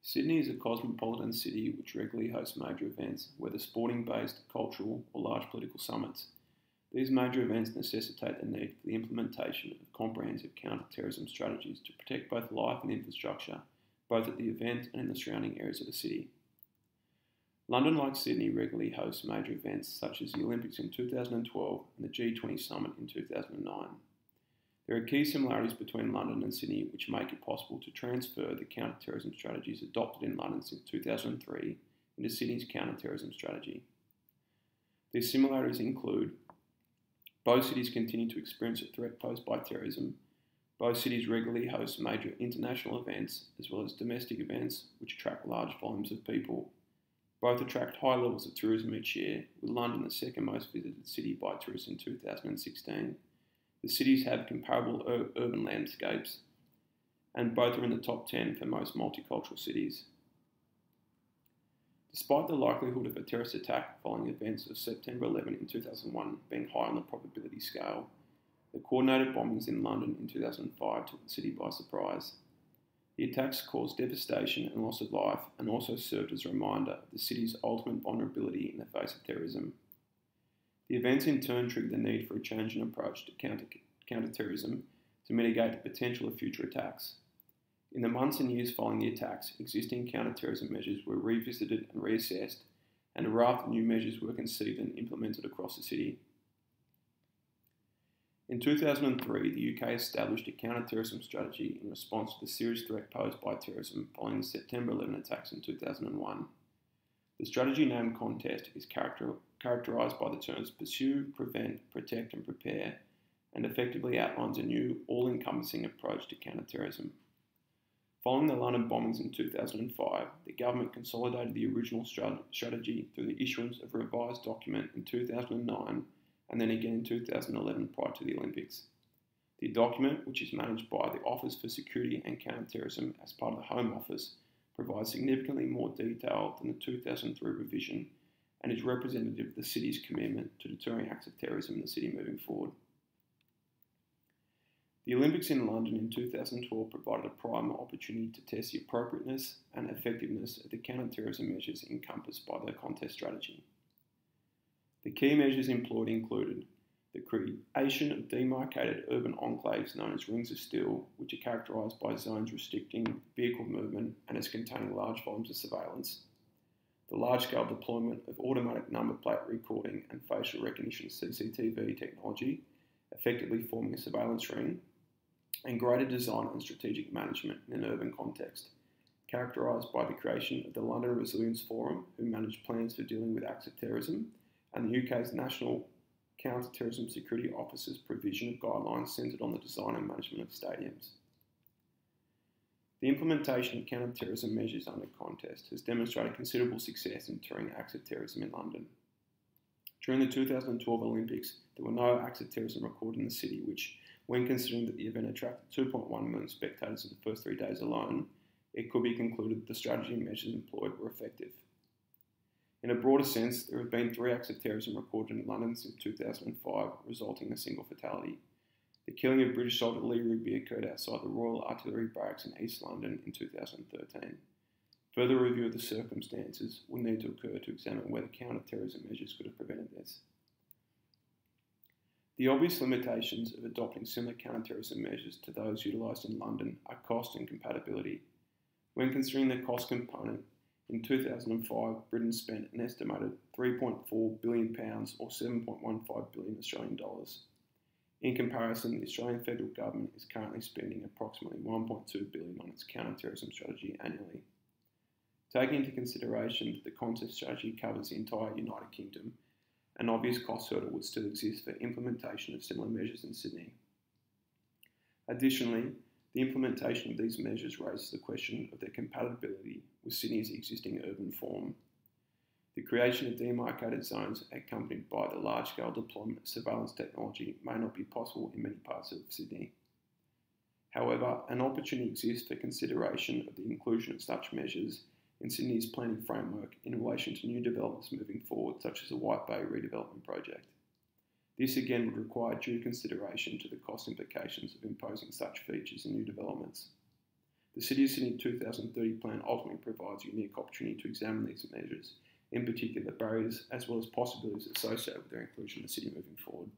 Sydney is a cosmopolitan city which regularly hosts major events, whether sporting-based, cultural, or large political summits. These major events necessitate the need for the implementation of comprehensive counter-terrorism strategies to protect both life and infrastructure, both at the event and in the surrounding areas of the city. London, like Sydney, regularly hosts major events such as the Olympics in 2012 and the G20 Summit in 2009. There are key similarities between London and Sydney which make it possible to transfer the counter-terrorism strategies adopted in London since 2003 into Sydney's counter-terrorism strategy. These similarities include both cities continue to experience a threat posed by terrorism. Both cities regularly host major international events as well as domestic events which attract large volumes of people. Both attract high levels of tourism each year, with London the second most visited city by tourists in 2016. The cities have comparable urban landscapes, and both are in the top 10 for most multicultural cities. Despite the likelihood of a terrorist attack following events of September 11 in 2001 being high on the probability scale, the coordinated bombings in London in 2005 took the city by surprise. The attacks caused devastation and loss of life and also served as a reminder of the city's ultimate vulnerability in the face of terrorism. The events in turn triggered the need for a change in approach to counter-terrorism to mitigate the potential of future attacks. In the months and years following the attacks, existing counter-terrorism measures were revisited and reassessed, and a raft of new measures were conceived and implemented across the city. In 2003, the UK established a counter-terrorism strategy in response to the serious threat posed by terrorism following the September 11 attacks in 2001. The strategy name contest is characterised by the terms pursue, prevent, protect and prepare, and effectively outlines a new, all-encompassing approach to counter-terrorism. Following the London bombings in 2005, the government consolidated the original strategy through the issuance of a revised document in 2009 and then again in 2011 prior to the Olympics. The document, which is managed by the Office for Security and Counter-Terrorism as part of the Home Office, provides significantly more detail than the 2003 revision and is representative of the city's commitment to deterring acts of terrorism in the city moving forward. The Olympics in London in 2012 provided a prime opportunity to test the appropriateness and effectiveness of the counter-terrorism measures encompassed by the contest strategy. The key measures employed included the creation of demarcated urban enclaves known as rings of steel, which are characterised by zones restricting vehicle movement and as containing large volumes of surveillance, the large-scale deployment of automatic number plate recording and facial recognition CCTV technology, effectively forming a surveillance ring, and greater design and strategic management in an urban context, characterised by the creation of the London Resilience Forum, who managed plans for dealing with acts of terrorism, and the UK's National Counter-Terrorism Security Office's provision of guidelines centred on the design and management of stadiums. The implementation of counter-terrorism measures under contest has demonstrated considerable success in deterring acts of terrorism in London. During the 2012 Olympics, there were no acts of terrorism recorded in the city, which, when considering that the event attracted 2.1 million spectators in the first 3 days alone, it could be concluded that the strategy and measures employed were effective. In a broader sense, there have been 3 acts of terrorism recorded in London since 2005, resulting in a single fatality. The killing of British soldier Lee Rigby occurred outside the Royal Artillery Barracks in East London in 2013. Further review of the circumstances will need to occur to examine whether counter-terrorism measures could have prevented this. The obvious limitations of adopting similar counter-terrorism measures to those utilised in London are cost and compatibility. When considering the cost component, in 2005, Britain spent an estimated £3.4 billion or 7.15 billion Australian dollars. In comparison, the Australian federal government is currently spending approximately $1.2 billion on its counter-terrorism strategy annually. Taking into consideration that the contest strategy covers the entire United Kingdom, an obvious cost hurdle would still exist for implementation of similar measures in Sydney. Additionally, the implementation of these measures raises the question of their compatibility with Sydney's existing urban form. The creation of demarcated zones accompanied by the large-scale deployment of surveillance technology may not be possible in many parts of Sydney. However, an opportunity exists for consideration of the inclusion of such measures in Sydney's planning framework in relation to new developments moving forward, such as the White Bay redevelopment project. This again would require due consideration to the cost implications of imposing such features in new developments. The City of Sydney 2030 plan ultimately provides a unique opportunity to examine these measures, in particular barriers as well as possibilities associated with their inclusion in the city moving forward.